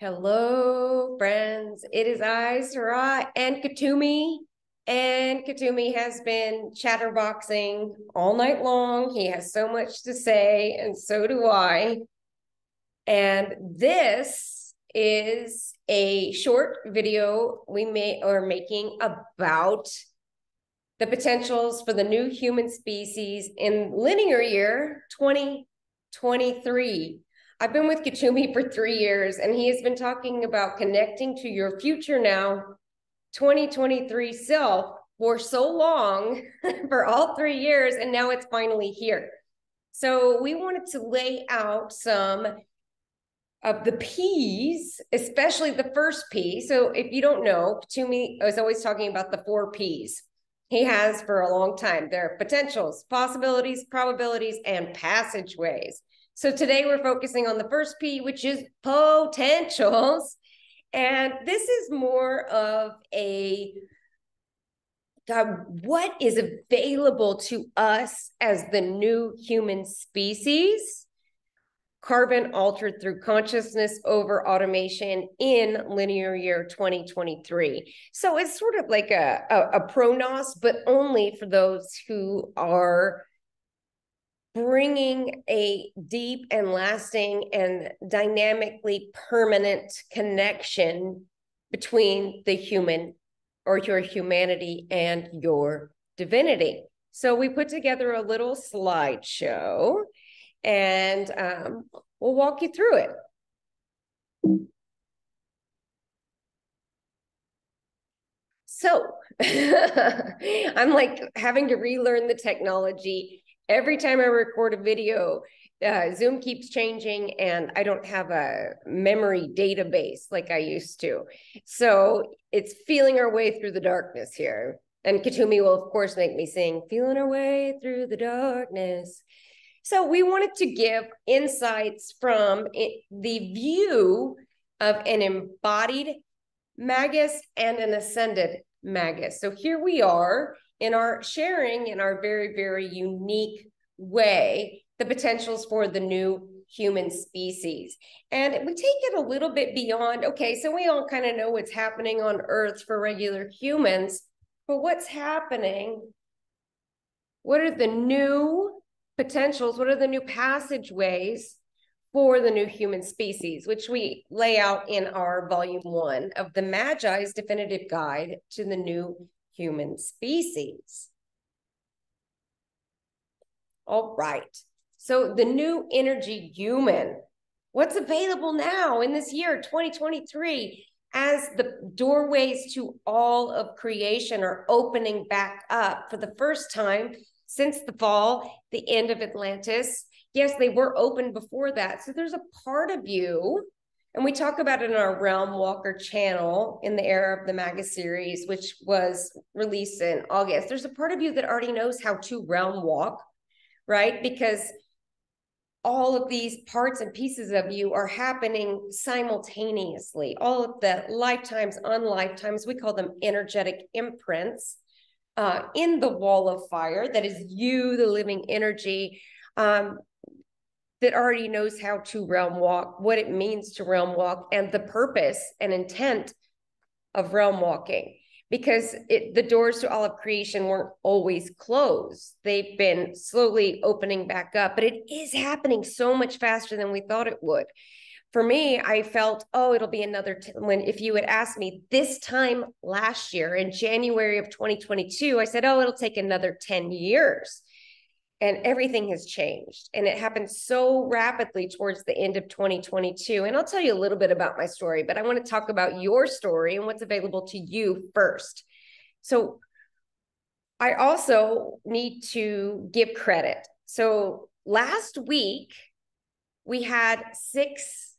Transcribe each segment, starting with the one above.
Hello, friends. It is I, Sarah, and Katumi. And Katumi has been chatterboxing all night long. He has so much to say, and so do I. And this is a short video we are making about the potentials for the new human species in linear year 2023. I've been with Katumi for 3 years, and he has been talking about connecting to your future now, 2023 self for so long, for all 3 years, and now it's finally here. So we wanted to lay out some of the P's, especially the first P. So if you don't know, Katumi is always talking about the 4 P's. He has for a long time. They're potentials, possibilities, probabilities, and passageways. So today we're focusing on the first P, which is potentials. And this is more of a, what is available to us as the new human species, carbon altered through consciousness over automation in linear year 2023. So it's sort of like a ProGnost, but only for those who are bringing a deep and lasting and dynamically permanent connection between the human or your humanity and your divinity. So we put together a little slideshow, and we'll walk you through it. So I'm like having to relearn the technology. Every time I record a video, Zoom keeps changing, and I don't have a memory database like I used to. So it's feeling our way through the darkness here. And Katumi will, of course, make me sing, "Feeling our way through the darkness." So we wanted to give insights from the view of an embodied magus and an ascended magus. So here we are in our sharing in our very, very unique way, the potentials for the new human species. And we take it a little bit beyond, okay, so we all kind of know what's happening on Earth for regular humans, but what's happening? What are the new potentials? What are the new passageways for the new human species, which we lay out in our volume 1 of the Magi's Definitive Guide to the New Human Species. All right. So the new energy human, what's available now in this year, 2023, as the doorways to all of creation are opening back up for the first time since the fall, the end of Atlantis. Yes, they were open before that. So there's a part of you, and we talk about it in our Realm Walker channel in the Era of the Maga series, which was released in August. There's a part of you that already knows how to realm walk, right? Because all of these parts and pieces of you are happening simultaneously. All of the lifetimes, unlifetimes, we call them energetic imprints in the wall of fire. That is you, the living energy, that already knows how to realm walk, what it means to realm walk, and the purpose and intent of realm walking. Because the doors to all of creation weren't always closed. They've been slowly opening back up, but it is happening so much faster than we thought it would. For me, I felt, oh, it'll be another, if you had asked me this time last year in January of 2022, I said, oh, it'll take another 10 years. And everything has changed. And it happened so rapidly towards the end of 2022. And I'll tell you a little bit about my story, but I want to talk about your story and what's available to you first. So I also need to give credit. So last week, we had 6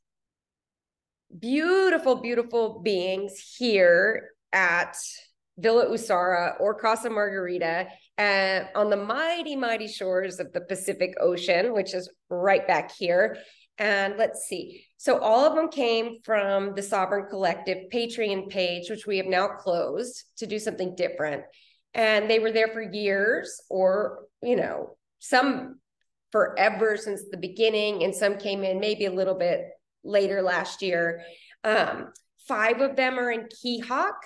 beautiful, beautiful beings here at Villa Usara or Casa Margarita on the mighty, mighty shores of the Pacific Ocean, which is right back here. And let's see. So all of them came from the Sovereign Collective Patreon page, which we have now closed to do something different. And they were there for years, or, you know, some forever since the beginning, and some came in maybe a little bit later last year. 5 of them are in Key Hawk,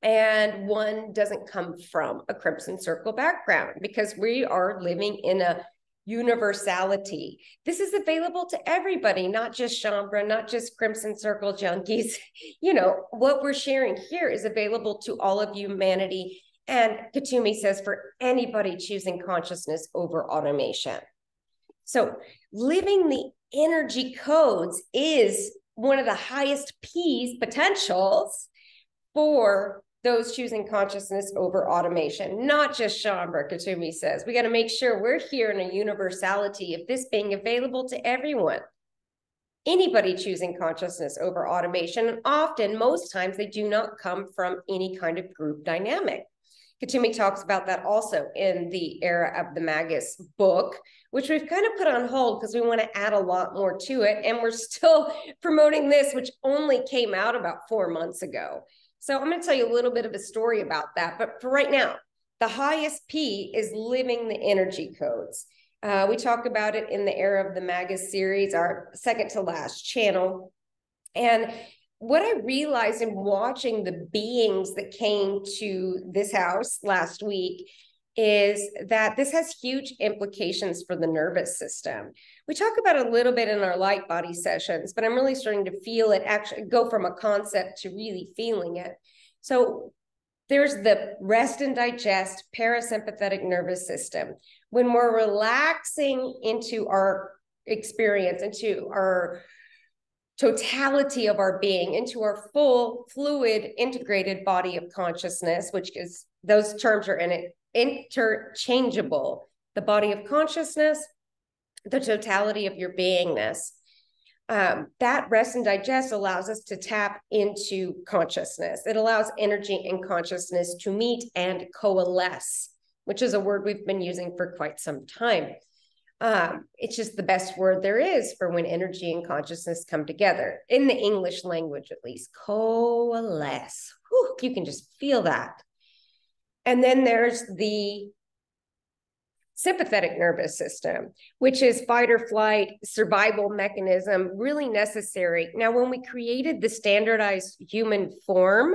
and 1 doesn't come from a Crimson Circle background, because we are living in a universality. This is available to everybody, not just Shaumbra, not just Crimson Circle junkies. You know, what we're sharing here is available to all of humanity. And Katumi says for anybody choosing consciousness over automation. So living the energy codes is one of the highest P's potentials for those choosing consciousness over automation, not just Shaumbra. Katumi says, we got to make sure we're here in a universality of this being available to everyone. Anybody choosing consciousness over automation, and often, most times, they do not come from any kind of group dynamic. Katumi talks about that also in the Era of the Magus book, which we've kind of put on hold because we want to add a lot more to it. And we're still promoting this, which only came out about 4 months ago. So I'm going to tell you a little bit of a story about that. But for right now, the highest P is living the energy codes. We talk about it in the Era of the Magus series, our second to last channel. And what I realized in watching the beings that came to this house last week is that this has huge implications for the nervous system. We talk about it a little bit in our light body sessions, but I'm really starting to feel it actually go from a concept to really feeling it. So there's the rest and digest parasympathetic nervous system. When we're relaxing into our experience, into our totality of our being, into our full fluid integrated body of consciousness, which is, those terms are in it, interchangeable. The body of consciousness, the totality of your beingness. That rest and digest allows us to tap into consciousness. It allows energy and consciousness to meet and coalesce, which is a word we've been using for quite some time. It's just the best word there is for when energy and consciousness come together, in the English language at least. Coalesce. Whew, you can just feel that. And then there's the sympathetic nervous system, which is fight or flight survival mechanism, really necessary. Now, when we created the standardized human form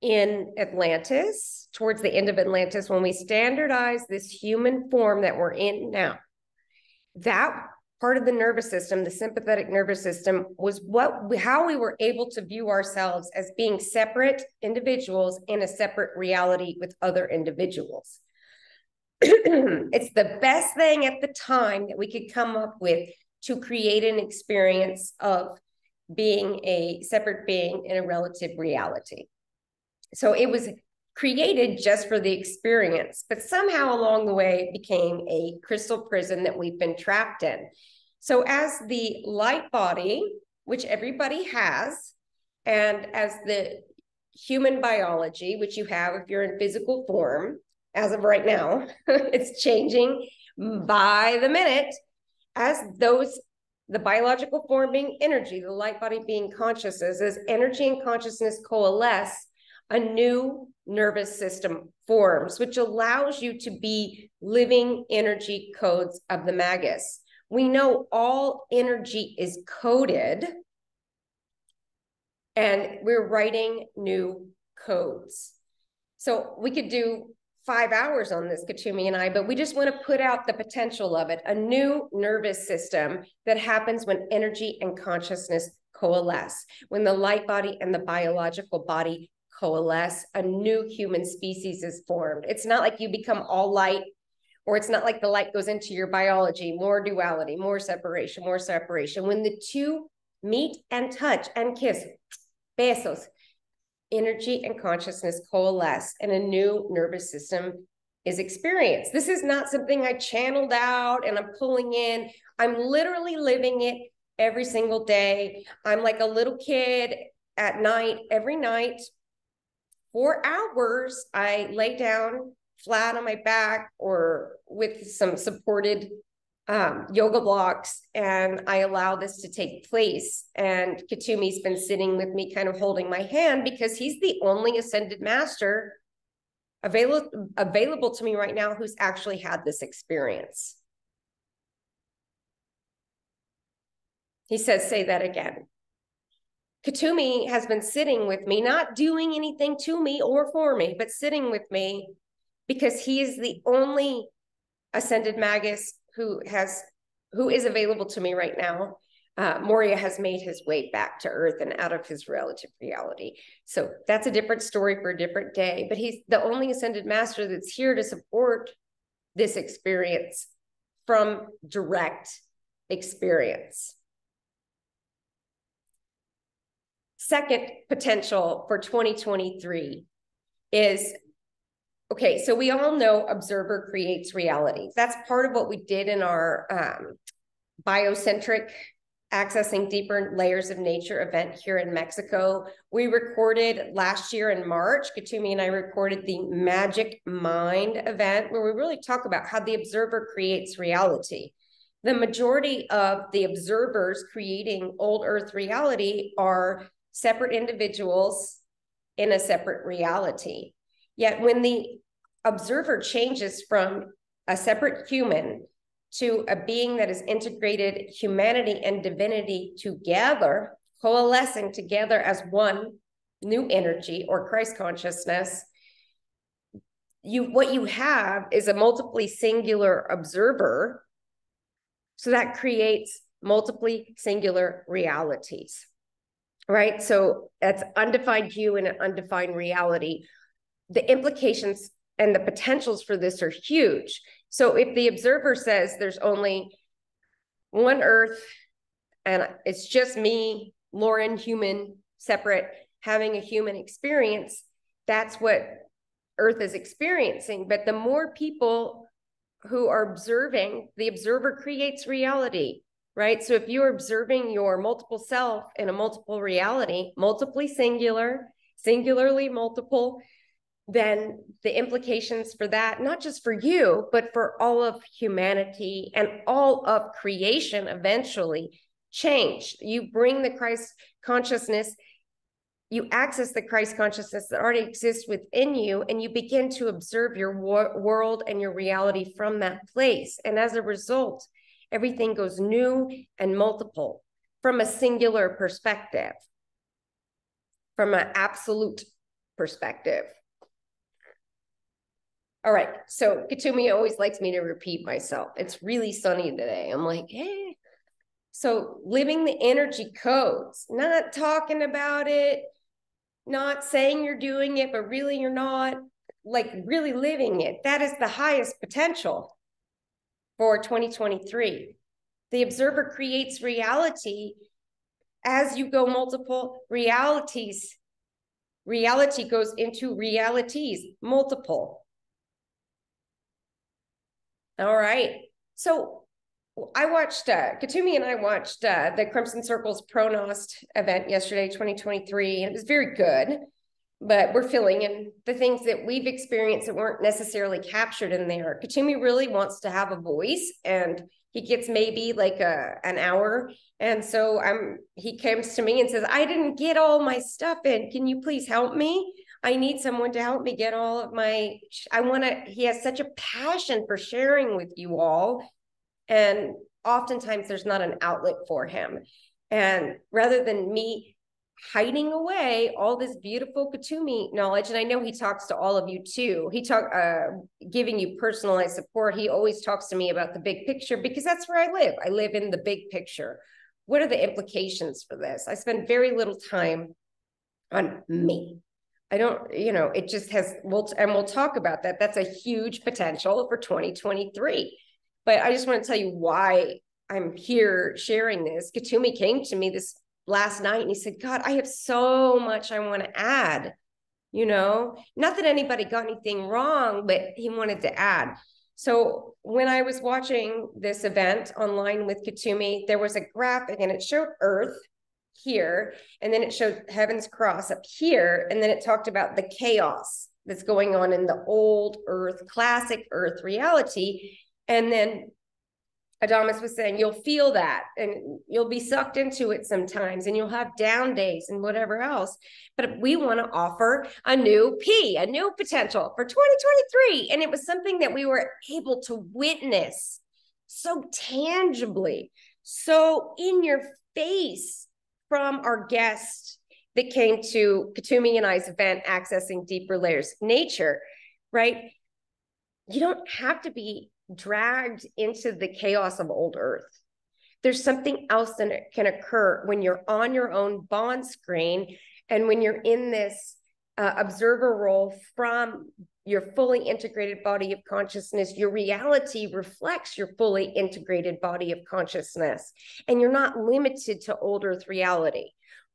in Atlantis, towards the end of Atlantis, when we standardized this human form that we're in now, that part of the nervous system, the sympathetic nervous system, was how we were able to view ourselves as being separate individuals in a separate reality with other individuals. It's the best thing at the time that we could come up with to create an experience of being a separate being in a relative reality. So it was created just for the experience, but somehow along the way it became a crystal prison that we've been trapped in. So as the light body, which everybody has, and as the human biology, which you have if you're in physical form, as of right now, it's changing by the minute, as the biological form being energy, the light body being consciousness, as energy and consciousness coalesce, a new nervous system forms, which allows you to be living energy codes of the Magus. We know all energy is coded, and we're writing new codes. So we could do 5 hours on this, Katumi and I, but we just want to put out the potential of it, a new nervous system that happens when energy and consciousness coalesce, when the light body and the biological body coalesce, a new human species is formed. It's not like you become all light, or it's not like the light goes into your biology, more duality, more separation, more separation. When the two meet and touch and kiss, besos, energy and consciousness coalesce, and a new nervous system is experienced. This is not something I channeled out and I'm pulling in. I'm literally living it every single day. I'm like a little kid at night, every night, 4 hours, I lay down flat on my back or with some supported yoga blocks, and I allow this to take place. And Katumi's been sitting with me, kind of holding my hand, because he's the only ascended master available to me right now who's actually had this experience. He says, say that again. Katumi has been sitting with me, not doing anything to me or for me, but sitting with me because he is the only ascended magus who is available to me right now. Moria has made his way back to Earth and out of his relative reality. So that's a different story for a different day, but he's the only ascended master that's here to support this experience from direct experience. Second potential for 2023 is, okay, so we all know observer creates reality. That's part of what we did in our biocentric accessing deeper layers of nature event here in Mexico. We recorded last year in March, Katumi and I recorded the Magic Mind event, where we really talk about how the observer creates reality. The majority of the observers creating old Earth reality are separate individuals in a separate reality. Yet when the observer changes from a separate human to a being that has integrated humanity and divinity together, coalescing together as one new energy or Christ consciousness, what you have is a multiply singular observer. So that creates multiply singular realities, right? So that's undefined you and an undefined reality. The implications and the potentials for this are huge. So if the observer says there's only one Earth and it's just me, Lauren, human, separate, having a human experience, that's what Earth is experiencing. But the more people who are observing, the observer creates reality, right? So if you're observing your multiple self in a multiple reality, multiply singular, singularly multiple, then the implications for that, not just for you, but for all of humanity and all of creation eventually change. You bring the Christ consciousness, you access the Christ consciousness that already exists within you, and you begin to observe your world and your reality from that place. And as a result, everything goes new and multiple from a singular perspective, from an absolute perspective. All right, so Katumi always likes me to repeat myself. It's really sunny today. I'm like, hey. So living the energy codes, not talking about it, not saying you're doing it, but really you're not, like really living it. That is the highest potential for 2023. The observer creates reality. As you go multiple realities, reality goes into realities, multiple. All right. So I watched, Katumi and I watched the Crimson Circle's ProGnost event yesterday, 2023, and it was very good, but we're filling in the things that we've experienced that weren't necessarily captured in there. Katumi really wants to have a voice, and he gets maybe like an hour. And so he comes to me and says, I didn't get all my stuff in. Can you please help me? I need someone to help me get all of my, he has such a passion for sharing with you all. And oftentimes there's not an outlet for him. And rather than me hiding away all this beautiful Katumi knowledge, and I know he talks to all of you too, giving you personalized support. He always talks to me about the big picture because that's where I live. I live in the big picture. What are the implications for this? I spend very little time on me. I don't, it just has, and we'll talk about that. That's a huge potential for 2023. But I just want to tell you why I'm here sharing this. Katumi came to me this last night and he said, God, I have so much I want to add, not that anybody got anything wrong, but he wanted to add. So when I was watching this event online with Katumi, there was a graphic and it showed Earth here, and then it showed Heaven's Cross up here, and then it talked about the chaos that's going on in the old Earth, classic Earth reality. And then Adamus was saying, you'll feel that and you'll be sucked into it sometimes and you'll have down days and whatever else. But we want to offer a new potential for 2023. And it was something that we were able to witness so tangibly, so in your face from our guest that came to Katumi and I's event, Accessing Deeper Layers of Nature, right? You don't have to be dragged into the chaos of old Earth. There's something else that can occur when you're on your own bond screen and when you're in this observer role from your fully integrated body of consciousness. Your reality reflects your fully integrated body of consciousness, and you're not limited to old Earth reality.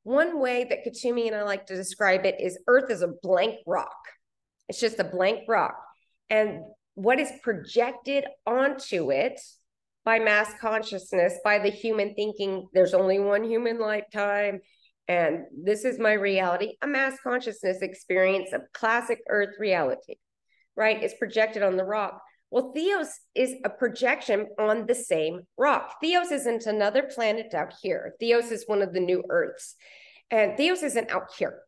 One way that Katumi and I like to describe it is Earth is a blank rock. It's just a blank rock. And what is projected onto it by mass consciousness, by the human thinking, there's only one human lifetime, and this is my reality, a mass consciousness experience of classic Earth reality, right? Is projected on the rock. Well, Theos is a projection on the same rock. Theos isn't another planet out here. Theos is one of the new Earths. And Theos isn't out here,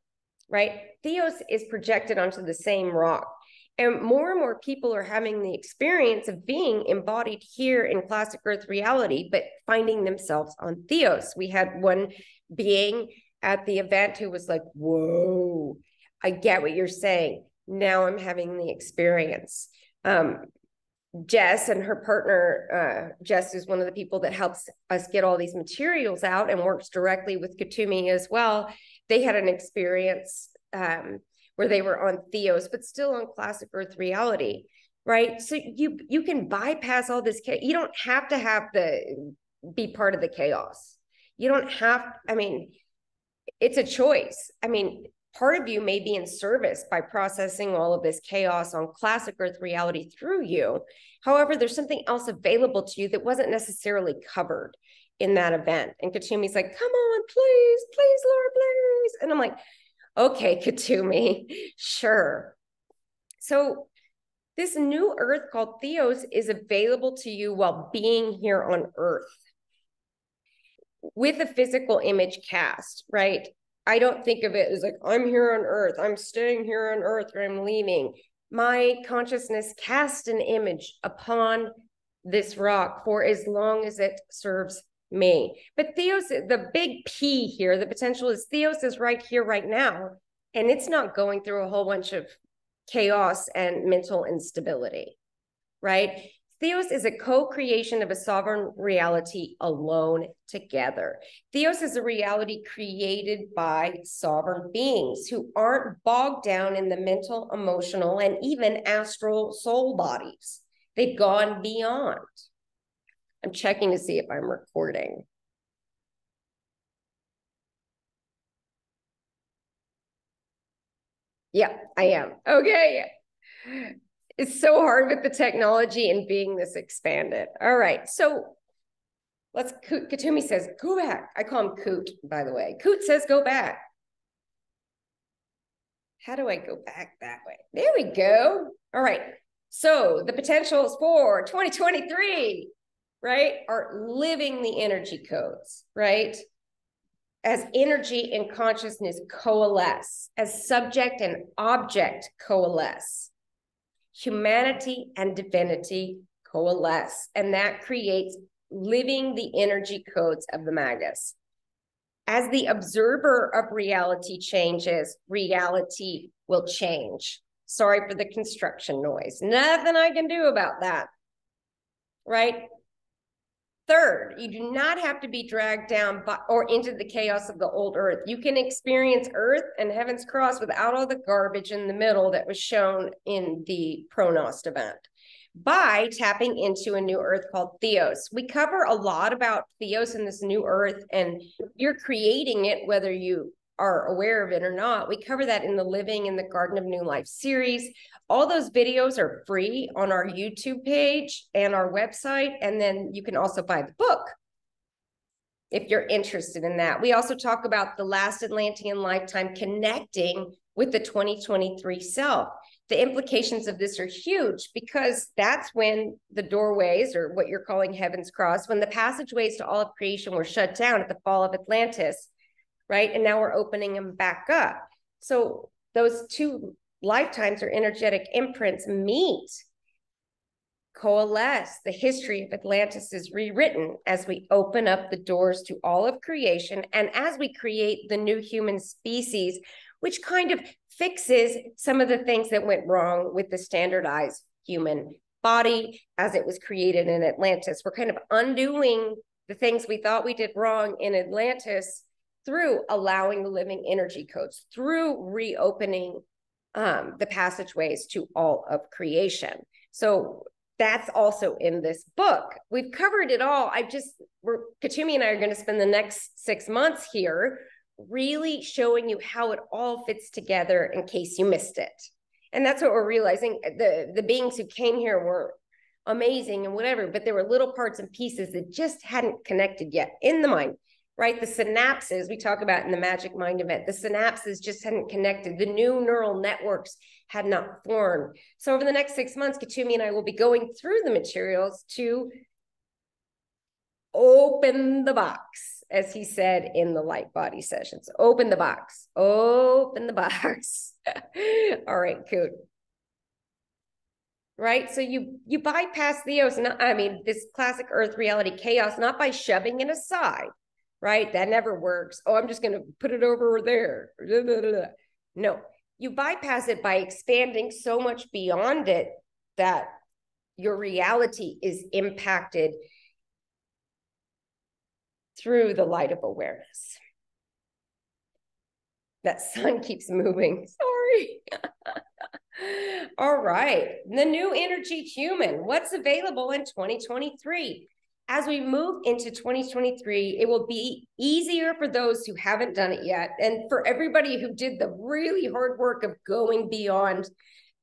right? Theos is projected onto the same rock. And more people are having the experience of being embodied here in classic Earth reality, but finding themselves on Theos. We had one being at the event who was like, whoa, I get what you're saying. Now I'm having the experience. Jess and her partner, Jess is one of the people that helps us get all these materials out and works directly with Katumi as well. They had an experience where they were on Theos, but still on classic Earth reality, right? So you can bypass all this. You don't have to be part of the chaos. You don't have, I mean, it's a choice. I mean, part of you may be in service by processing all of this chaos on classic Earth reality through you. However, there's something else available to you that wasn't necessarily covered in that event. And Katumi's like, come on, please, please, Laura, please. And I'm like, okay, Katumi, sure. So this new Earth called Theos is available to you while being here on Earth with a physical image cast, right? I don't think of it as like, I'm here on Earth, I'm staying here on Earth, or I'm leaving. My consciousness cast an image upon this rock for as long as it serves me. But Theos, the big P here, the potential is Theos is right here, right now, and it's not going through a whole bunch of chaos and mental instability, right? Theos is a co-creation of a sovereign reality alone together. Theos is a reality created by sovereign beings who aren't bogged down in the mental, emotional, and even astral soul bodies. They've gone beyond. I'm checking to see if I'm recording. Yeah, I am. Okay. It's so hard with the technology and being this expanded. All right. So Katumi says, go back. I call him Coot, by the way. Coot says, go back. How do I go back that way? There we go. All right. So the potentials for 2023, right, are living the energy codes, right? As energy and consciousness coalesce, as subject and object coalesce, humanity and divinity coalesce, and that creates living the energy codes of the Magus. As the observer of reality changes, reality will change. Sorry for the construction noise. Nothing I can do about that, right? Third, you do not have to be dragged down or into the chaos of the old Earth. You can experience Earth and Heaven's Cross without all the garbage in the middle that was shown in the ProGnost event by tapping into a new Earth called Theos. We cover a lot about Theos and this new Earth, and you're creating it whether you are aware of it or not. We cover that in the Living in the Garden of New Life series. All those videos are free on our YouTube page and our website. And then you can also buy the book if you're interested in that. We also talk about the last Atlantean lifetime connecting with the 2023 self. The implications of this are huge because that's when the doorways, or what you're calling Heaven's Cross, when the passageways to all of creation were shut down at the fall of Atlantis, right? And now we're opening them back up. So those two lifetimes or energetic imprints meet coalesce. The history of Atlantis is rewritten as we open up the doors to all of creation and as we create the new human species, which kind of fixes some of the things that went wrong with the standardized human body as it was created in Atlantis. We're kind of undoing the things we thought we did wrong in Atlantis through allowing the living energy codes, through reopening the passageways to all of creation. So that's also in this book. We've covered it all. Katumi and I are going to spend the next 6 months here really showing you how it all fits together in case you missed it. And that's what we're realizing. The beings who came here were amazing and whatever, but there were little parts and pieces that just hadn't connected yet in the mind, right? The synapses we talk about in the Magic Mind event, the synapses just hadn't connected. The new neural networks had not formed. So over the next 6 months, Katumi and I will be going through the materials to open the box, as he said in the light body sessions. Open the box, open the box. All right, Coot. Right, so you bypass this classic earth reality chaos, not by shoving it aside, right? That never works. Oh, I'm just going to put it over there. No, you bypass it by expanding so much beyond it that your reality is impacted through the light of awareness. That sun keeps moving. Sorry. All right. The new energy human. What's available in 2023? As we move into 2023, it will be easier for those who haven't done it yet. And for everybody who did the really hard work of going beyond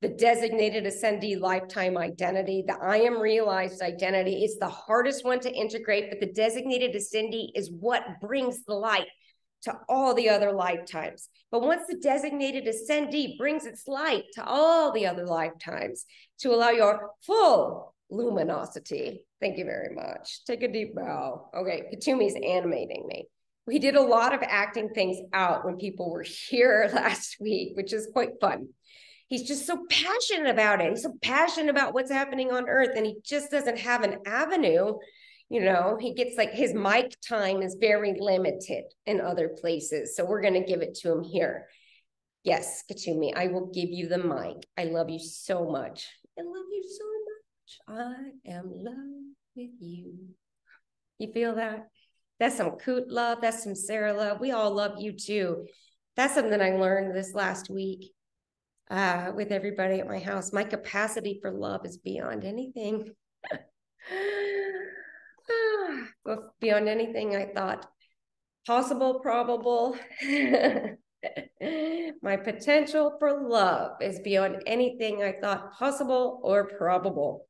the designated ascendee lifetime identity, the I am realized identity is the hardest one to integrate, but the designated ascendee is what brings the light to all the other lifetimes. But once the designated ascendee brings its light to all the other lifetimes to allow your full luminosity. Thank you very much. Take a deep bow. Okay, Katumi's animating me. We did a lot of acting things out when people were here last week, which is quite fun. He's just so passionate about it. He's so passionate about what's happening on Earth, and he just doesn't have an avenue. You know, he gets like his mic time is very limited in other places. So we're going to give it to him here. Yes, Katumi, I will give you the mic. I love you so much. I love you so much. I am love with you. You feel that? That's some Coot love. That's some Sarah love. We all love you too. That's something I learned this last week with everybody at my house. My capacity for love is beyond anything. Beyond anything I thought possible, probable. My potential for love is beyond anything I thought possible or probable.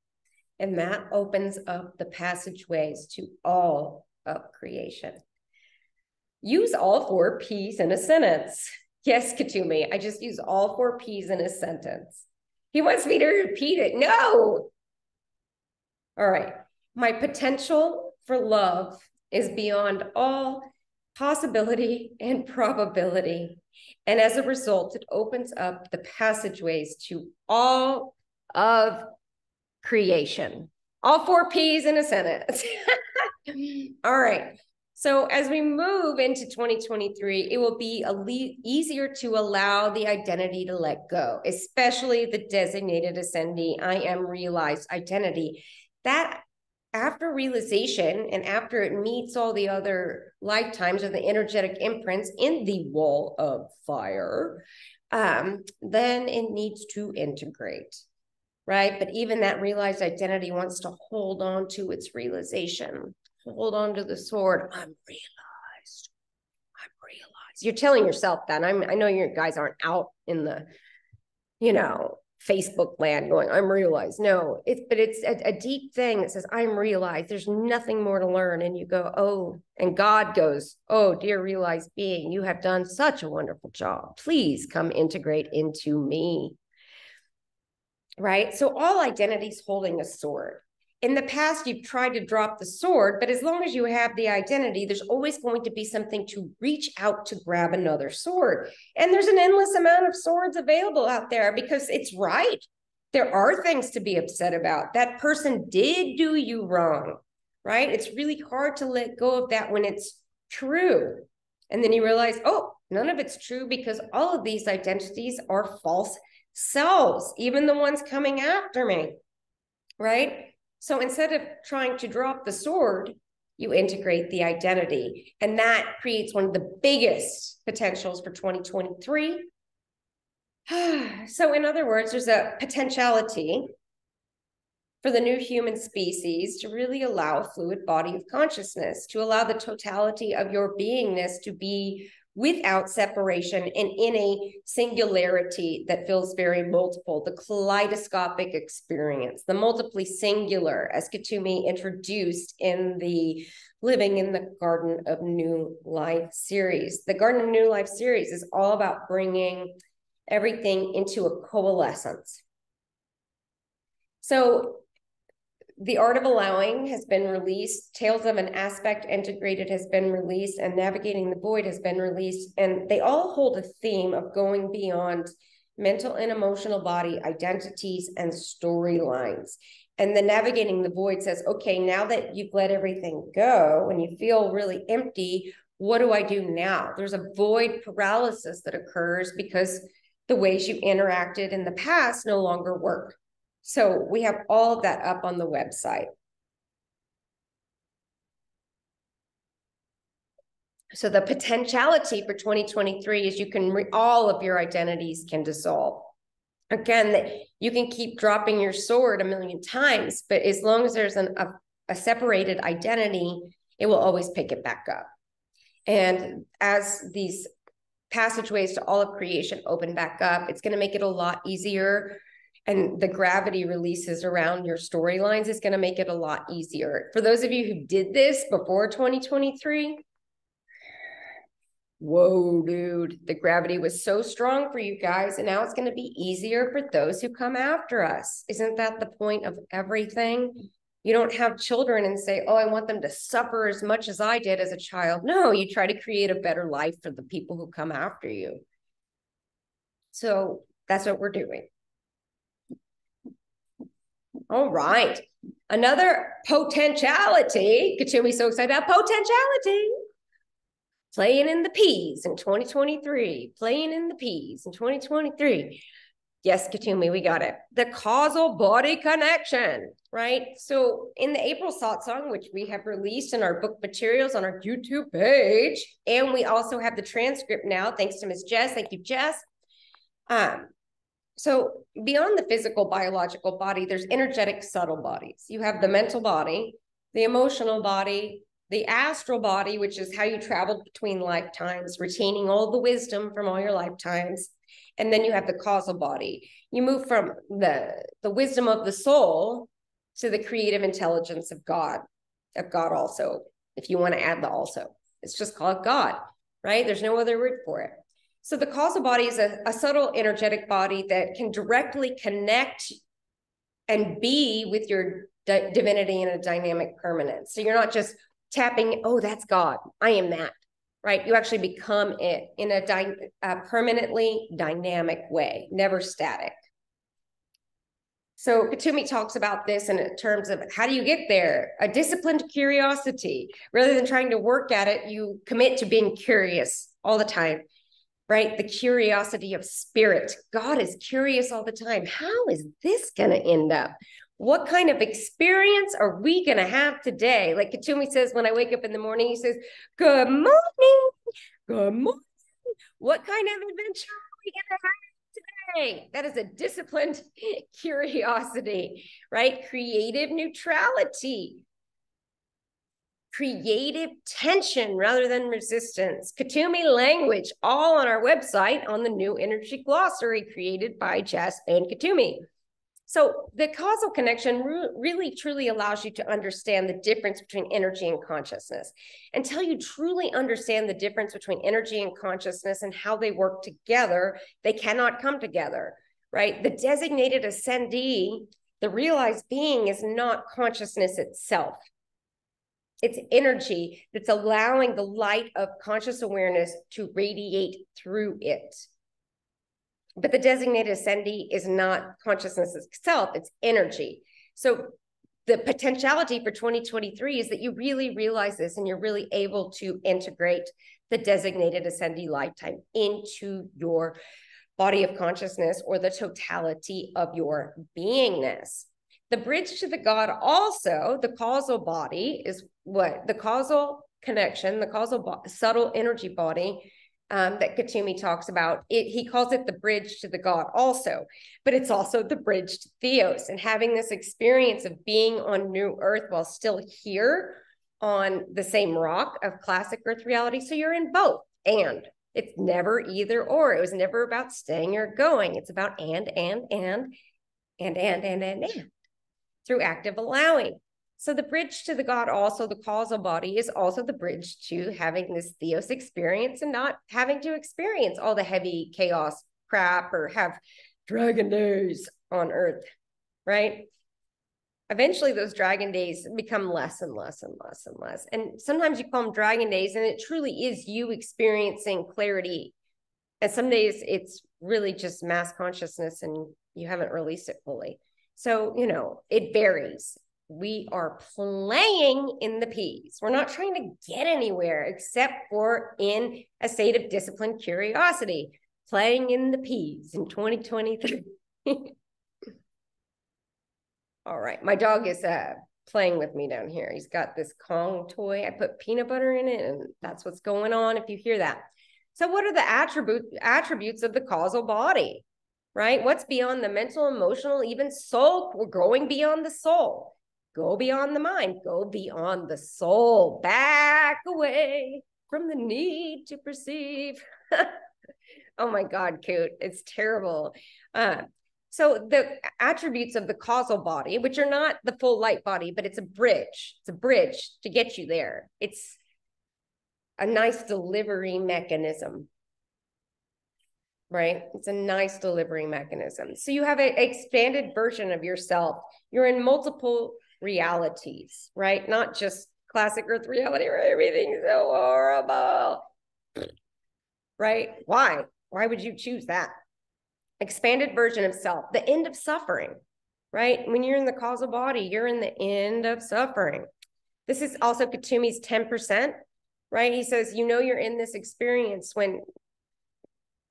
And that opens up the passageways to all of creation. Use all 4 P's in a sentence. Yes, Katumi, I just use all 4 P's in a sentence. He wants me to repeat it. No. All right. My potential for love is beyond all possibility and probability. And as a result, it opens up the passageways to all of creation. All 4 P's in a sentence. All right. So as we move into 2023, it will be easier to allow the identity to let go, especially the designated ascendee, I am realized identity. That after realization and after it meets all the other lifetimes or the energetic imprints in the wall of fire, then it needs to integrate, right? But even that realized identity wants to hold on to its realization, hold on to the sword. I'm realized. I'm realized. You're telling yourself that. I know you guys aren't out in the, Facebook land going, I'm realized. No, it's a deep thing that says, I'm realized. There's nothing more to learn. And you go, oh, and God goes, oh, dear realized being, you have done such a wonderful job. Please come integrate into me. Right? So all identities holding a sword. In the past, you've tried to drop the sword, but as long as you have the identity, there's always going to be something to reach out to grab another sword. And there's an endless amount of swords available out there because it's right. there are things to be upset about. That person did do you wrong, right? It's really hard to let go of that when it's true. And then you realize, oh, none of it's true, because all of these identities are false selves, even the ones coming after me, right? So instead of trying to drop the sword, you integrate the identity. And that creates one of the biggest potentials for 2023. So in other words, there's a potentiality for the new human species to really allow a fluid body of consciousness, to allow the totality of your beingness to be without separation and in a singularity that feels very multiple, the kaleidoscopic experience, the multiply singular, as Kuthumi introduced in the Living in the Garden of New Life series. The Garden of New Life series is all about bringing everything into a coalescence. So The Art of Allowing has been released. Tales of an Aspect Integrated has been released, and Navigating the Void has been released. And they all hold a theme of going beyond mental and emotional body identities and storylines. And the Navigating the Void says, okay, now that you've let everything go and you feel really empty, what do I do now? There's a void paralysis that occurs because the ways you interacted in the past no longer work. So we have all of that up on the website. So the potentiality for 2023 is you can, all of your identities can dissolve. Again, you can keep dropping your sword a million times, but as long as there's a separated identity, it will always pick it back up. And as these passageways to all of creation open back up, it's going to make it a lot easier. And the gravity releases around your storylines is going to make it a lot easier. For those of you who did this before 2023, whoa, dude, the gravity was so strong for you guys. And now it's going to be easier for those who come after us. Isn't that the point of everything? You don't have children and say, oh, I want them to suffer as much as I did as a child. No, you try to create a better life for the people who come after you. So that's what we're doing. All right. Another potentiality. Katsumi's so excited about potentiality. Playing in the P's in 2023. Playing in the P's in 2023. Yes, Kuthumi, we got it. The causal body connection, right? So in the April Satsang, which we have released in our book materials on our YouTube page, and we also have the transcript now, thanks to Ms. Jess. Thank you, Jess. So beyond the physical biological body, there's energetic subtle bodies. You have the mental body, the emotional body, the astral body, which is how you traveled between lifetimes, retaining all the wisdom from all your lifetimes. And then you have the causal body. You move from the wisdom of the soul to the creative intelligence of God also, if you want to add the also. It's just called God, right? There's no other word for it. So the causal body is a subtle energetic body that can directly connect and be with your divinity in a dynamic permanence. So you're not just tapping, oh, that's God, I am that, right? You actually become it in a permanently dynamic way, never static. So Kuthumi talks about this in terms of how do you get there? A disciplined curiosity. Rather than trying to work at it, you commit to being curious all the time. Right? The curiosity of spirit. God is curious all the time. How is this going to end up? What kind of experience are we going to have today? Like Kuthumi says, when I wake up in the morning, he says, good morning. Good morning. What kind of adventure are we going to have today? That is a disciplined curiosity, right? Creative neutrality. Creative tension rather than resistance. Kuthumi language, all on our website on the new energy glossary created by Jess and Kuthumi. So the causal connection really truly allows you to understand the difference between energy and consciousness. Until you truly understand the difference between energy and consciousness and how they work together, they cannot come together, right? The designated ascendee, the realized being, is not consciousness itself. It's energy that's allowing the light of conscious awareness to radiate through it. But the designated ascendee is not consciousness itself, it's energy. So the potentiality for 2023 is that you really realize this and you're really able to integrate the designated ascendee lifetime into your body of consciousness or the totality of your beingness. The bridge to the God also, the causal body is what? The causal connection, the causal subtle energy body that Katumi talks about. He calls it the bridge to the God also, but it's also the bridge to Theos, and having this experience of being on New Earth while still here on the same rock of classic Earth reality. So you're in both, and it's never either or. It was never about staying or going. It's about and through active allowing. So the bridge to the God also, the causal body, is also the bridge to having this Theos experience and not having to experience all the heavy chaos crap or have dragon days on Earth, right? Eventually those dragon days become less and less and less and less. And sometimes you call them dragon days, and it truly is you experiencing clarity. And some days it's really just mass consciousness and you haven't released it fully. So, you know, it varies. We are playing in the peas. We're not trying to get anywhere except for in a state of disciplined curiosity, playing in the peas in 2023. All right. My dog is playing with me down here. He's got this Kong toy. I put peanut butter in it, and that's what's going on if you hear that. So what are the attributes of the causal body, right? What's beyond the mental, emotional, even soul? We're going beyond the soul. Go beyond the mind. Go beyond the soul. Back away from the need to perceive. Oh my God, Coot. It's terrible. So the attributes of the causal body, which are not the full light body, but it's a bridge. It's a bridge to get you there. It's a nice delivery mechanism, right? It's a nice delivery mechanism. So you have an expanded version of yourself. You're in multiple realities, right? Not just classic Earth reality where everything's so horrible, right? Why would you choose that? Expanded version of self, the end of suffering, right? When you're in the causal body, you're in the end of suffering. This is also Katumi's 10%, right? He says, you know, you're in this experience when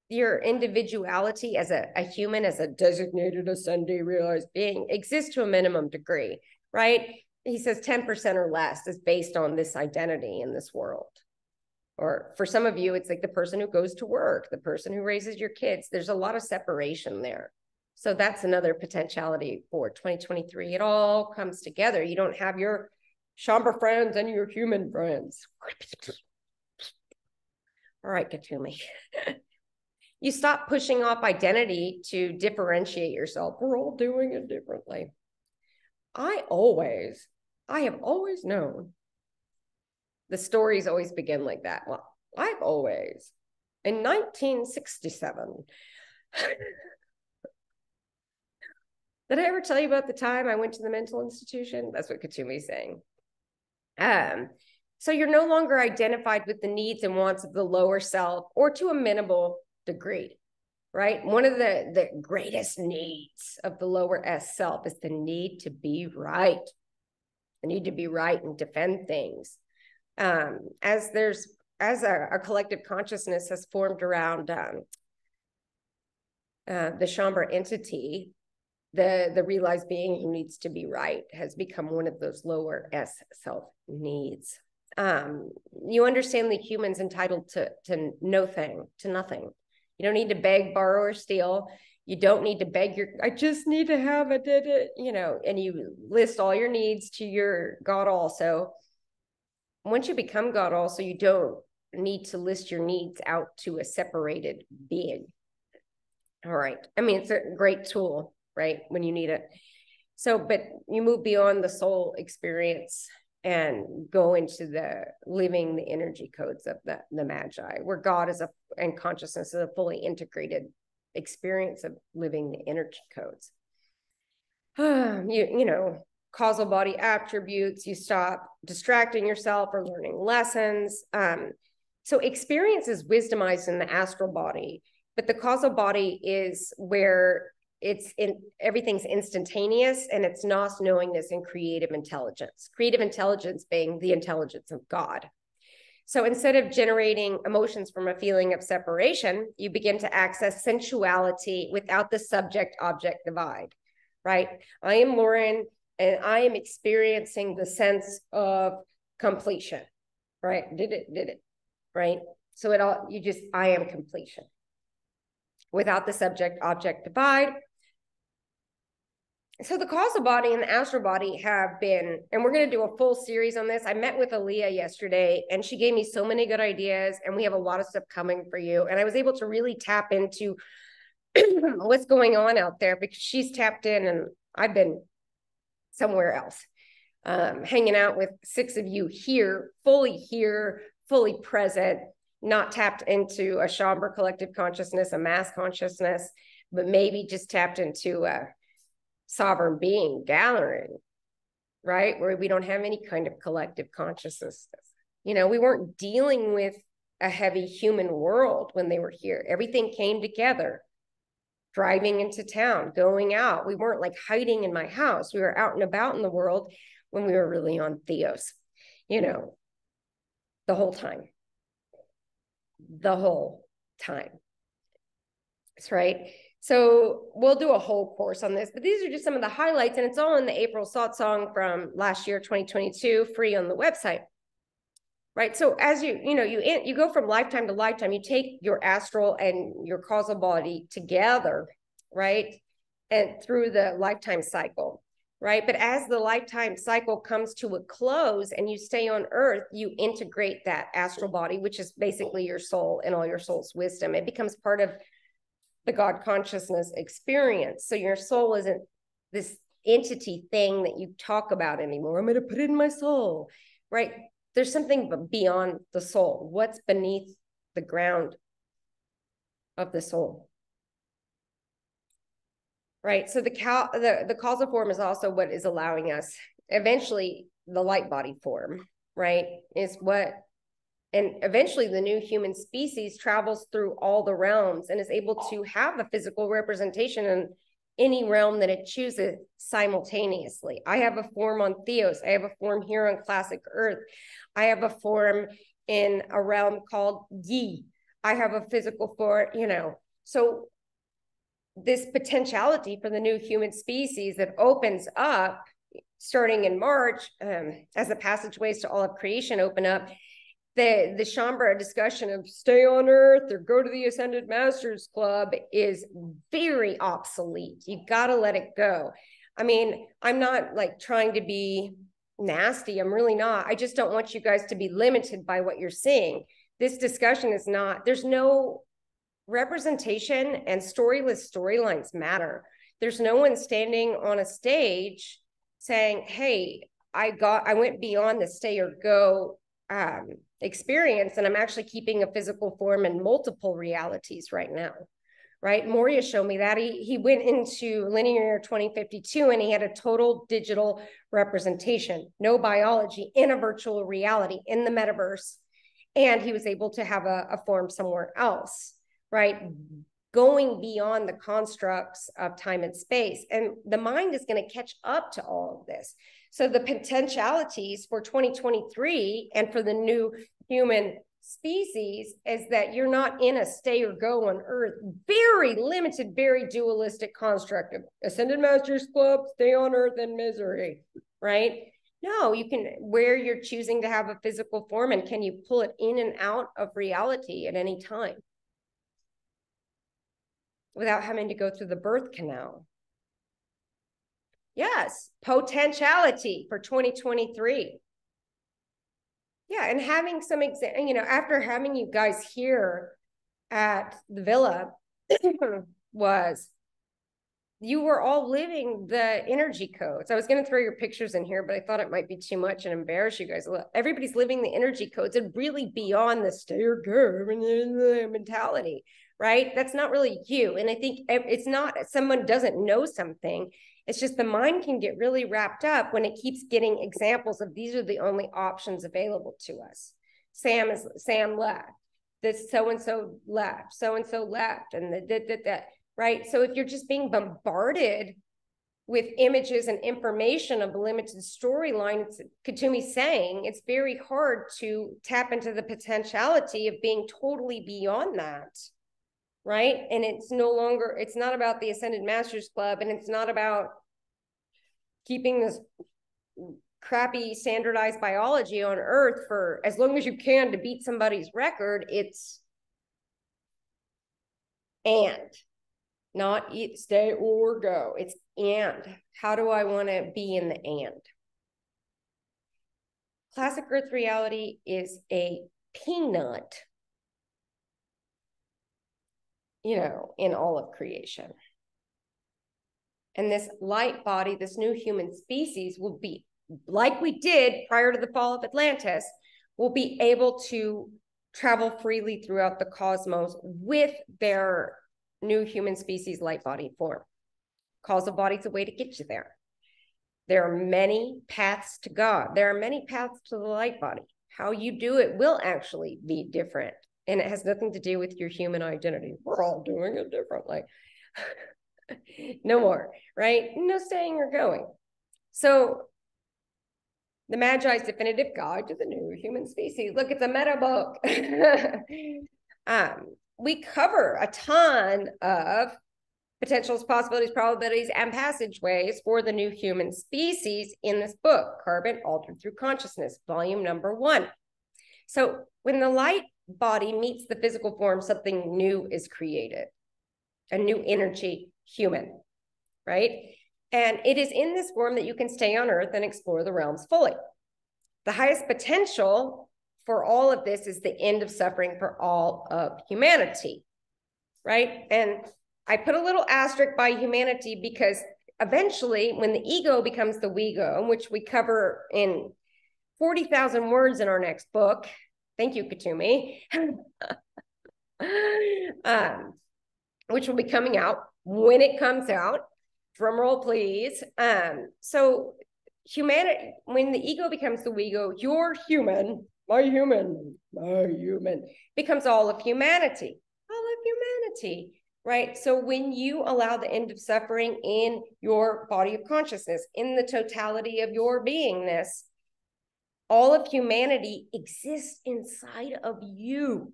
your individuality as a human, as a designated ascendee realized being exists to a minimum degree, right? He says 10% or less is based on this identity in this world. Or for some of you, it's like the person who goes to work, the person who raises your kids. There's a lot of separation there. So that's another potentiality for 2023. It all comes together. You don't have your Shaumbra friends and your human friends. All right, Katumi. You stop pushing off identity to differentiate yourself. We're all doing it differently. I have always known. The stories always begin like that. Well, I've always, in 1967, did I ever tell you about the time I went to the mental institution? That's what Katumi's saying. So you're no longer identified with the needs and wants of the lower self, or to a minimal degree, right? One of the greatest needs of the lower S self is the need to be right. The need to be right and defend things. As a collective consciousness has formed around the Shaumbra entity, the realized being who needs to be right has become one of those lower S self needs. You understand the human's entitled to nothing. You don't need to beg, borrow, or steal. You don't need to beg I just need to have it, you know, and you list all your needs to your God also. Once you become God also, you don't need to list your needs out to a separated being. All right. I mean, it's a great tool, right? When you need it. So, but you move beyond the soul experience and go into the living the energy codes of the Magi, where God is and consciousness is a fully integrated experience of living the energy codes. You know, causal body attributes, you stop distracting yourself or learning lessons. So experience is wisdomized in the astral body. but the causal body is where everything's instantaneous, and it's Gnost knowingness and creative intelligence being the intelligence of God. So instead of generating emotions from a feeling of separation, you begin to access sensuality without the subject-object divide, right? I am Lauren, and I am experiencing the sense of completion, right? Did it, right? So I am completion without the subject-object divide. So the causal body and the astral body have been, and we're going to do a full series on this. I met with Aaliyah yesterday, and she gave me so many good ideas, and we have a lot of stuff coming for you. And I was able to really tap into what's going on out there, because she's tapped in, and I've been somewhere else, hanging out with 6 of you here, fully present, not tapped into a Shaumbra collective consciousness, a mass consciousness, but maybe just tapped into a sovereign being gathering, right? Where we don't have any kind of collective consciousness. You know, we weren't dealing with a heavy human world when they were here. Everything came together, driving into town, going out. We weren't like hiding in my house. We were out and about in the world when we were really on Theos, you know, the whole time. That's right. So we'll do a whole course on this, but these are just some of the highlights, and it's all in the April Satsang from last year, 2022, free on the website, right? So as you go from lifetime to lifetime, you take your astral and your causal body together, right? And through the lifetime cycle, right? But as the lifetime cycle comes to a close and you stay on earth, you integrate that astral body, which is basically your soul and all your soul's wisdom. It becomes part of the God consciousness experience. So your soul isn't this entity thing that you talk about anymore. I'm going to put it in my soul, right? There's something beyond the soul. What's beneath the ground of the soul, right? So the causal form is also what is allowing us eventually the light body form, right? And eventually the new human species travels through all the realms and is able to have a physical representation in any realm that it chooses simultaneously. I have a form on Theos. I have a form here on classic Earth. I have a form in a realm called Yi. I have a physical form, you know. So this potentiality for the new human species that opens up starting in March, as the passageways to all of creation open up, the Shaumbra discussion of stay on earth or go to the Ascended Masters Club is very obsolete. You've got to let it go. I mean, I'm not like trying to be nasty. I'm really not. I just don't want you guys to be limited by what you're seeing. This discussion is not, there's no representation, and storyless storylines matter. There's no one standing on a stage saying, hey, I went beyond the stay or go experience, and I'm actually keeping a physical form in multiple realities right now, right? Moria showed me that. He went into linear 2052 and he had a total digital representation, no biology, in a virtual reality, in the metaverse. And he was able to have a form somewhere else, right? Going beyond the constructs of time and space. And the mind is going to catch up to all of this. So the potentialities for 2023 and for the new human species is that you're not in a stay or go on Earth, very limited, very dualistic construct of Ascended Masters Club, stay on Earth in misery, right? No, you can, where you're choosing to have a physical form, and can you pull it in and out of reality at any time without having to go through the birth canal. Yes, potentiality for 2023. Yeah, and having some, you know, after having you guys here at the villa was, you were all living the energy codes. I was going to throw your pictures in here, but I thought it might be too much and embarrass you guys. Everybody's living the energy codes and really beyond the stay or go mentality, right? That's not really you. And I think it's not someone doesn't know something. It's just the mind can get really wrapped up when it keeps getting examples of these are the only options available to us. Sam left. this so-and-so left, and that, right? So if you're just being bombarded with images and information of a limited storyline, it's Kutumi's saying, it's very hard to tap into the potentiality of being totally beyond that, right? And it's no longer, it's not about the Ascended Masters Club, and it's not about keeping this crappy standardized biology on Earth for as long as you can to beat somebody's record. It's and, not eat, stay, or go. It's and. How do I want to be in the and? Classic Earth reality is a peanut, you know, in all of creation. And this light body, this new human species, will be, like we did prior to the fall of Atlantis, will be able to travel freely throughout the cosmos with their new human species light body form. Causal body's a way to get you there. There are many paths to God. There are many paths to the light body. How you do it will actually be different. And it has nothing to do with your human identity. We're all doing it differently. No more, right? No staying or going. So the Magi's Definitive Guide to the New Human Species. Look, it's a meta book. We cover a ton of potentials, possibilities, probabilities, and passageways for the new human species in this book, Carbon Altered Through Consciousness, volume number 1. So when the light body meets the physical form, something new is created, a new energy human, right? And it is in this form that you can stay on Earth and explore the realms fully. The highest potential for all of this is the end of suffering for all of humanity, right? And I put a little asterisk by humanity because eventually when the ego becomes the we-go, which we cover in 40,000 words in our next book, thank you, Kutumi, which will be coming out when it comes out, drum roll please. So humanity, when the ego becomes the we-go, your human, my human, becomes all of humanity, right? So when you allow the end of suffering in your body of consciousness, in the totality of your beingness, all of humanity exists inside of you.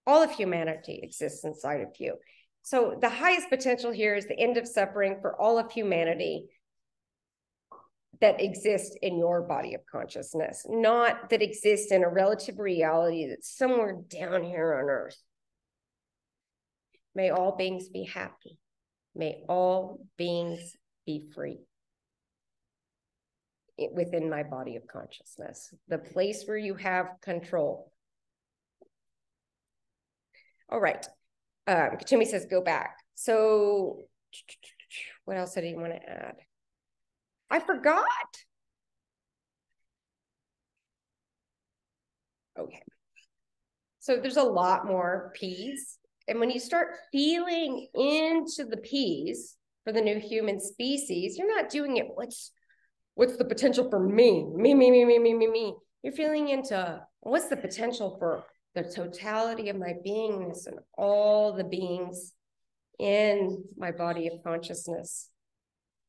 All of humanity exists inside of you. So the highest potential here is the end of suffering for all of humanity that exists in your body of consciousness, not that exists in a relative reality that's somewhere down here on Earth. May all beings be happy. May all beings be free within my body of consciousness, the place where you have control. All right. Kutumi says, go back. So what else did he want to add? I forgot. Okay. So there's a lot more P's. And when you start feeling into the P's for the new human species, you're not doing it, what's the potential for me? Me. You're feeling into what's the potential for the totality of my beingness and all the beings in my body of consciousness.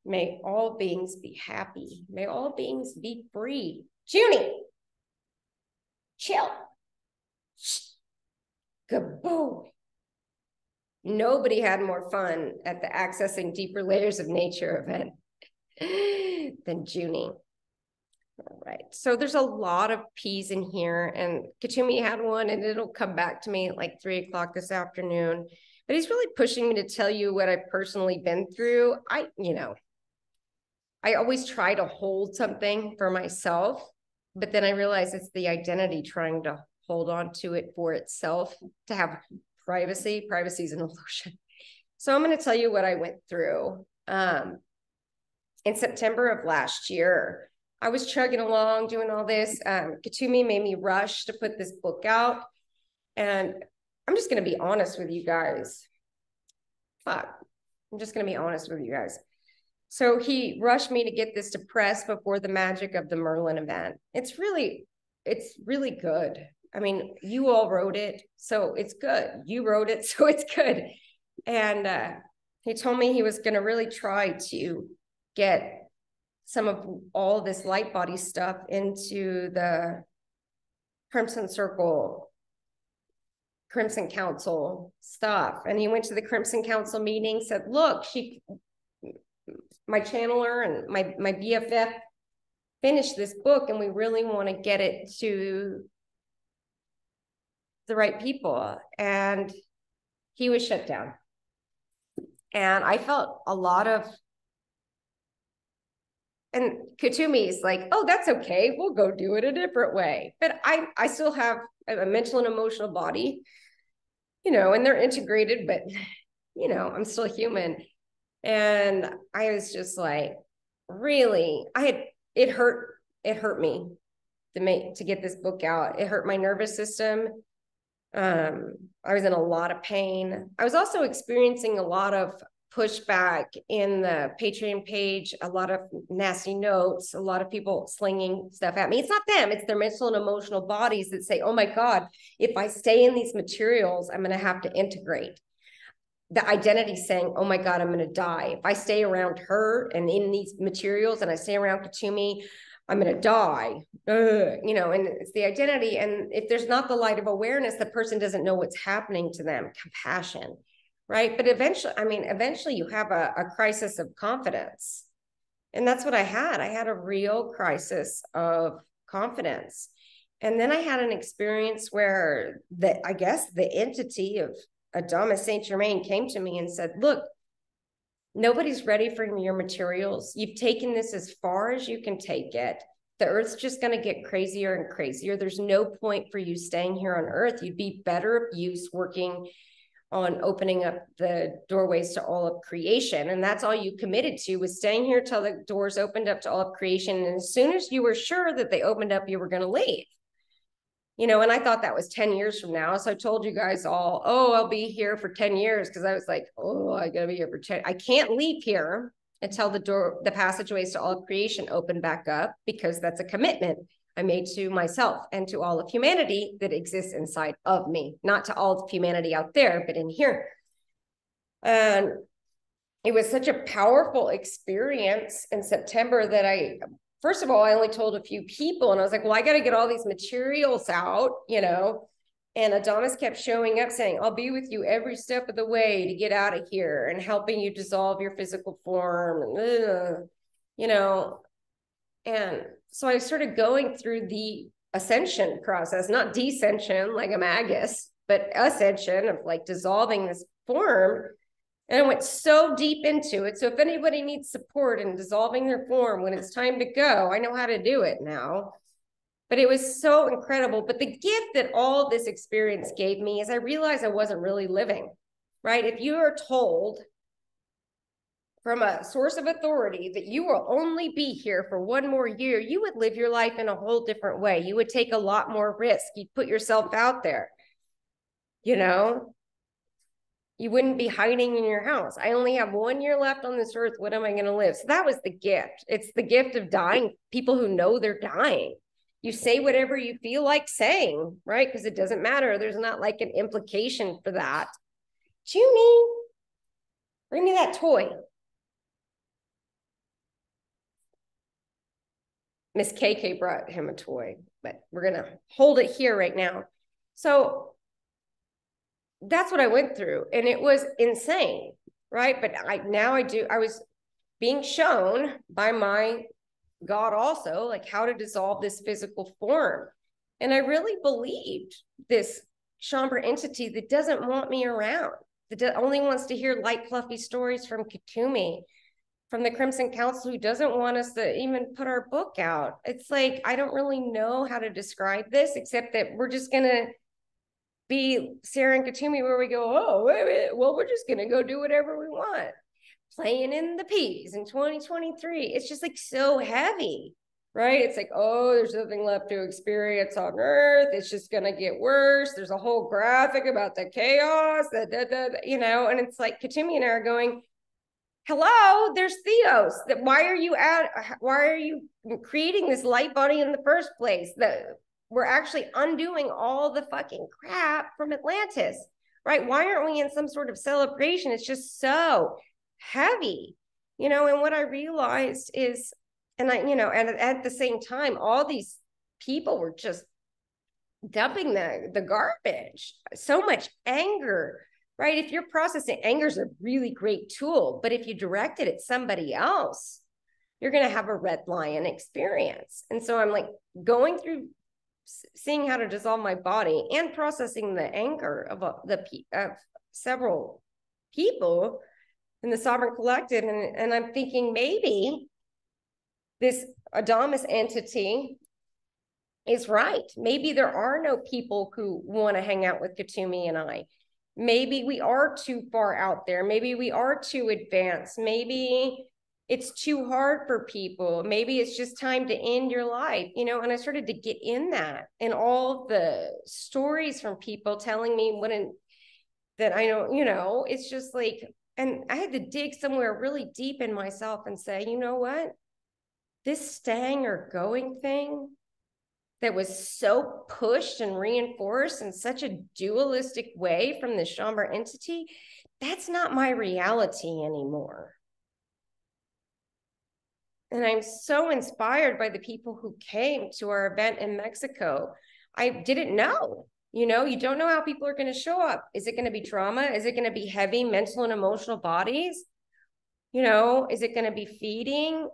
May all beings be happy. May all beings be free. Junie, chill. Kaboom. Nobody had more fun at the Accessing Deeper Layers of Nature event than Junie. All right, so there's a lot of P's in here, and Kutumi had one, and it'll come back to me at like 3 o'clock this afternoon. But he's really pushing me to tell you what I've personally been through. I always try to hold something for myself, but then I realize it's the identity trying to hold on to it for itself to have privacy. Privacy is an illusion. So I'm going to tell you what I went through. In September of last year, I was chugging along, doing all this. Kutumi made me rush to put this book out. And I'm just going to be honest with you guys. I'm just going to be honest with you guys. So he rushed me to get this to press before the magic of the Merlin event. It's really good. I mean, you all wrote it, so it's good. You wrote it, so it's good. And he told me he was going to really try to get some of all this light body stuff into the Crimson Circle, Crimson Council stuff. And he went to the Crimson Council meeting, said, look, my channeler and my BFF finished this book, and we really want to get it to the right people. And he was shut down. And I felt a lot of, and Kutumi's like, oh, that's okay, we'll go do it a different way. But I still have a mental and emotional body, you know, and they're integrated, but, you know, I'm still human. And I was just like, really, it hurt me to get this book out. It hurt my nervous system. I was in a lot of pain. I was also experiencing a lot of pushback in the Patreon page, a lot of nasty notes, a lot of people slinging stuff at me. It's not them, it's their mental and emotional bodies that say, oh my God, if I stay in these materials, I'm going to have to integrate. The identity saying, oh my God, I'm going to die. If I stay around her and in these materials and I stay around Katumi, I'm going to die. You know, and it's the identity. And if there's not the light of awareness, the person doesn't know what's happening to them. Compassion, right? But eventually you have a crisis of confidence. And that's what I had. I had a real crisis of confidence. And then I had an experience where I guess the entity of Adamus Saint Germain came to me and said, look, nobody's ready for your materials. You've taken this as far as you can take it. The earth's just going to get crazier and crazier. There's no point for you staying here on earth. You'd be better use working on opening up the doorways to all of creation. And that's all you committed to, was staying here till the doors opened up to all of creation. And as soon as you were sure that they opened up, you were going to leave. You know, and I thought that was 10 years from now. So I told you guys all, oh, I'll be here for 10 years. Cause I was like, oh, I gotta be here for 10. I can't leave here until the passageways to all of creation open back up, because that's a commitment I made to myself and to all of humanity that exists inside of me, not to all of humanity out there, but in here. And it was such a powerful experience in September that first of all, I only told a few people, and I was like, well, I got to get all these materials out, you know, and Adamus kept showing up saying, I'll be with you every step of the way to get out of here and helping you dissolve your physical form, and, you know, and so I started going through the ascension process, not descension like a magus, but ascension of like dissolving this form. And I went so deep into it. So if anybody needs support in dissolving their form when it's time to go, I know how to do it now. But it was so incredible. But the gift that all this experience gave me is I realized I wasn't really living, right? If you are told from a source of authority that you will only be here for one more year, you would live your life in a whole different way. You would take a lot more risk. You'd put yourself out there, you know? You wouldn't be hiding in your house. I only have 1 year left on this earth. What am I going to live? So that was the gift. It's the gift of dying. People who know they're dying. You say whatever you feel like saying, right? Because it doesn't matter. There's not like an implication for that. Junie, bring me that toy. Miss KK brought him a toy, but we're going to hold it here right now. So that's what I went through, and it was insane, right? But I was being shown by my God also, like how to dissolve this physical form. And I really believed this Shaumbra entity that doesn't want me around, that only wants to hear light, fluffy stories from Katumi, from the Crimson Council, who doesn't want us to even put our book out. It's like, I don't really know how to describe this, except that we're just going to be Sarah and Katumi, where we go, oh, well, we're just going to go do whatever we want. Playing in the peas in 2023. It's just like so heavy, right? It's like, oh, there's nothing left to experience on earth. It's just going to get worse. There's a whole graphic about the chaos, you know, and it's like Katumi and I are going, hello, there's Theos. Why are you creating this light body in the first place? we're actually undoing all the fucking crap from Atlantis, right? Why aren't we in some sort of celebration? It's just so heavy, you know. And what I realized is, and at the same time, all these people were just dumping the garbage, so much anger, right? If you're processing, anger is a really great tool, but if you direct it at somebody else, you're going to have a red lion experience. And so I'm like going through seeing how to dissolve my body and processing the anger of several people in the sovereign collective. And I'm thinking maybe this Adamus entity is right. Maybe there are no people who want to hang out with Katumi and I. Maybe we are too far out there. Maybe we are too advanced. Maybe it's too hard for people. Maybe it's just time to end your life, you know. And I started to get in that, and all the stories from people telling me that I don't, you know, it's just like, and I had to dig somewhere really deep in myself and say, you know what, this staying or going thing that was so pushed and reinforced in such a dualistic way from the Shaumbra entity, that's not my reality anymore. And I'm so inspired by the people who came to our event in Mexico. I didn't know, you know, you don't know how people are going to show up. Is it going to be trauma? Is it going to be heavy mental and emotional bodies? You know, is it going to be feeding?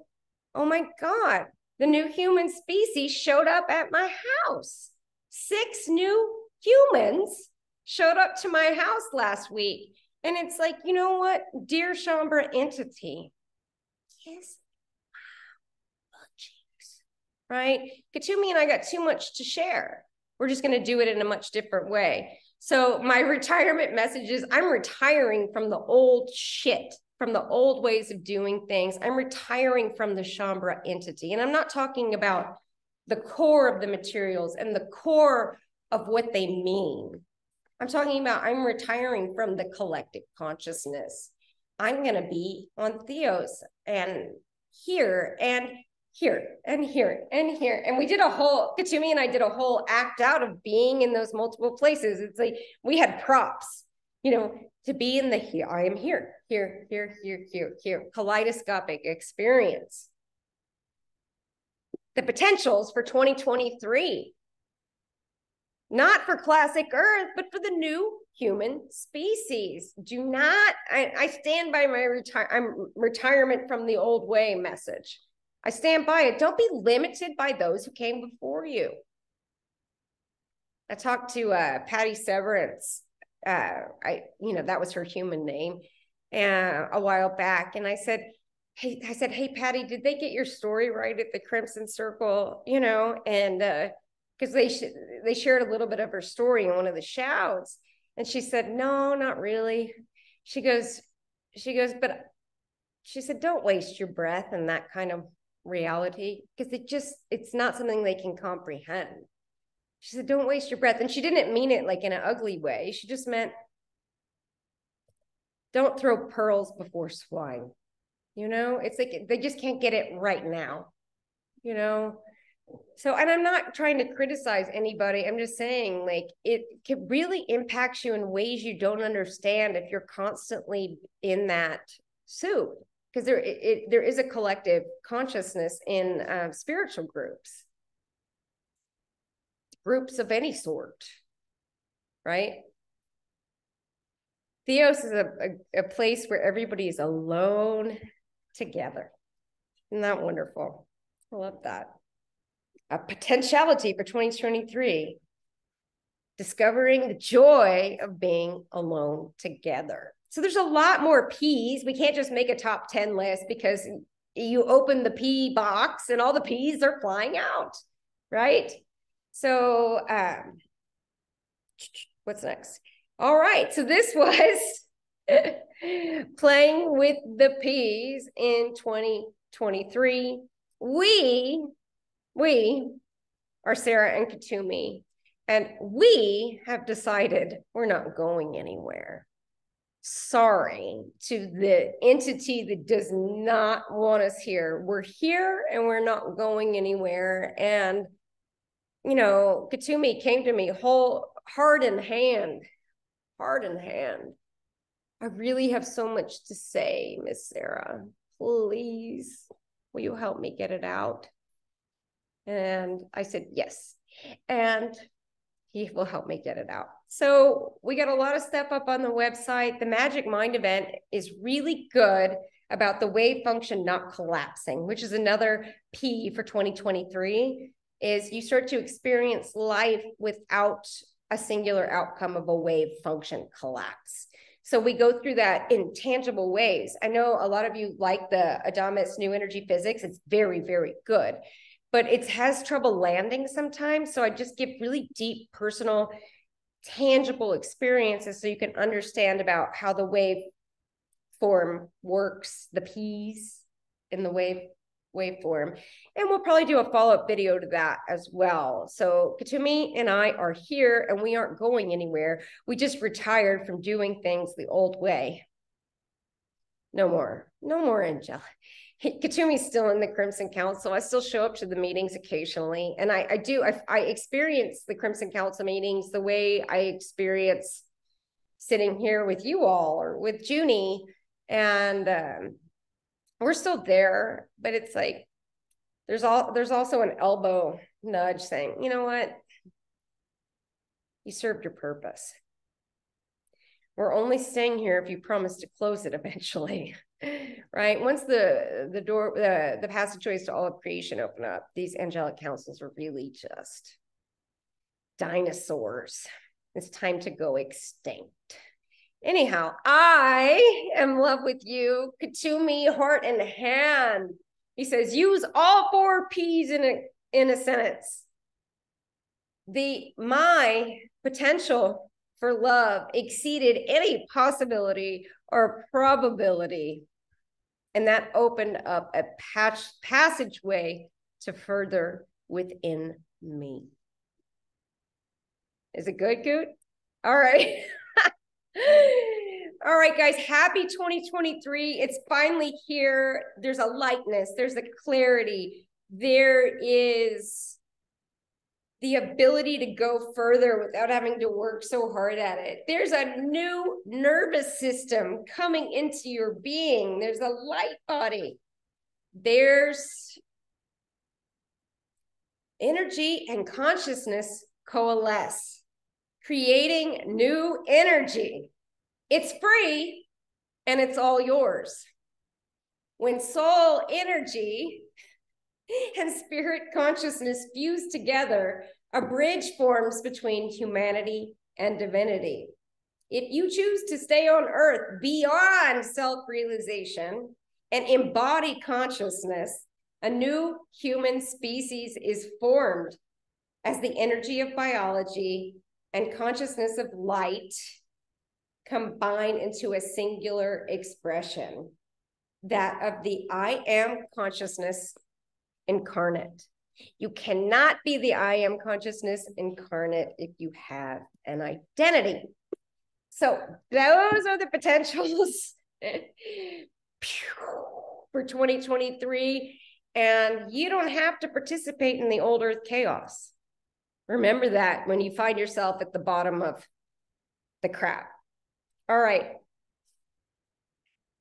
Oh my God, the new human species showed up at my house. 6 new humans showed up to my house last week. And it's like, you know what, dear Shaumbra entity, yes, right? Katumi and I got too much to share. We're just going to do it in a much different way. So my retirement message is I'm retiring from the old shit, from the old ways of doing things. I'm retiring from the Shaumbra entity. And I'm not talking about the core of the materials and the core of what they mean. I'm talking about I'm retiring from the collective consciousness. I'm going to be on Theos and here and here and here and here. And we did a whole, Katumi and I did a whole act out of being in those multiple places. It's like we had props, you know, to be in the here. I am here, here, here, here, here, here. Kaleidoscopic experience. The potentials for 2023. Not for classic Earth, but for the new human species. Do not, I stand by my retirement from the old way message. I stand by it. Don't be limited by those who came before you. I talked to Patty Severance. That was her human name, a while back, and I said, hey, Patty, did they get your story right at the Crimson Circle? You know, and because they shared a little bit of her story in one of the shouts, and she said, no, not really. She goes, but she said, don't waste your breath in that kind of reality, because it's not something they can comprehend. She said, don't waste your breath. And she didn't mean it like in an ugly way. She just meant, don't throw pearls before swine. You know, it's like they just can't get it right now, you know? So, and I'm not trying to criticize anybody. I'm just saying, like, it can really impact you in ways you don't understand if you're constantly in that soup. Because there is a collective consciousness in spiritual groups of any sort, right? Theos is a place where everybody is alone together. Isn't that wonderful? I love that. A potentiality for 2023. Discovering the joy of being alone together. So there's a lot more P's. We can't just make a top 10 list because you open the P box and all the P's are flying out, right? So what's next? All right, so this was playing with the P's in 2023. We are Sarah and Katumi, and we have decided we're not going anywhere. Sorry to the entity that does not want us here. We're here and we're not going anywhere. And you know, Katumi came to me whole heart in hand. I really have so much to say, Miss Sarah. Please, will you help me get it out? And I said, yes. And he will help me get it out. So we got a lot of stuff up on the website. The Magic Mind event is really good about the wave function not collapsing, which is another P for 2023, is you start to experience life without a singular outcome of a wave function collapse. So we go through that in tangible ways. I know a lot of you like the Adamus New Energy Physics. It's very, very good, but it has trouble landing sometimes. So I just give really deep, personal, tangible experiences so you can understand about how the wave form works, the P's in the waveform. And we'll probably do a follow-up video to that as well. So Katumi and I are here and we aren't going anywhere. We just retired from doing things the old way. No more, Angela. Katumi's still in the Crimson Council. I still show up to the meetings occasionally. And I experience the Crimson Council meetings the way I experience sitting here with you all or with Junie. And we're still there, but it's like, there's also an elbow nudge saying, you know what? You served your purpose. We're only staying here if you promise to close it eventually, right? Once the passageways to all of creation open up, these angelic councils are really just dinosaurs. It's time to go extinct. Anyhow, I am in love with you. Katumi, heart and hand. He says, use all 4 P's in a sentence. My potential for love exceeded any possibility or probability. And that opened up a passageway to further within me. Is it good, Goot? All right. All right, guys, happy 2023. It's finally here. There's a lightness, there's a clarity, there is the ability to go further without having to work so hard at it. There's a new nervous system coming into your being. There's a light body. There's energy and consciousness coalesce, creating new energy. It's free and it's all yours. When soul energy and spirit consciousness fuse together, a bridge forms between humanity and divinity. If you choose to stay on earth beyond self-realization and embody consciousness, a new human species is formed as the energy of biology and consciousness of light combine into a singular expression, that of the I am consciousness incarnate. You cannot be the I am consciousness incarnate if you have an identity. So those are the potentials for 2023. And you don't have to participate in the old earth chaos. Remember that when you find yourself at the bottom of the crap. All right.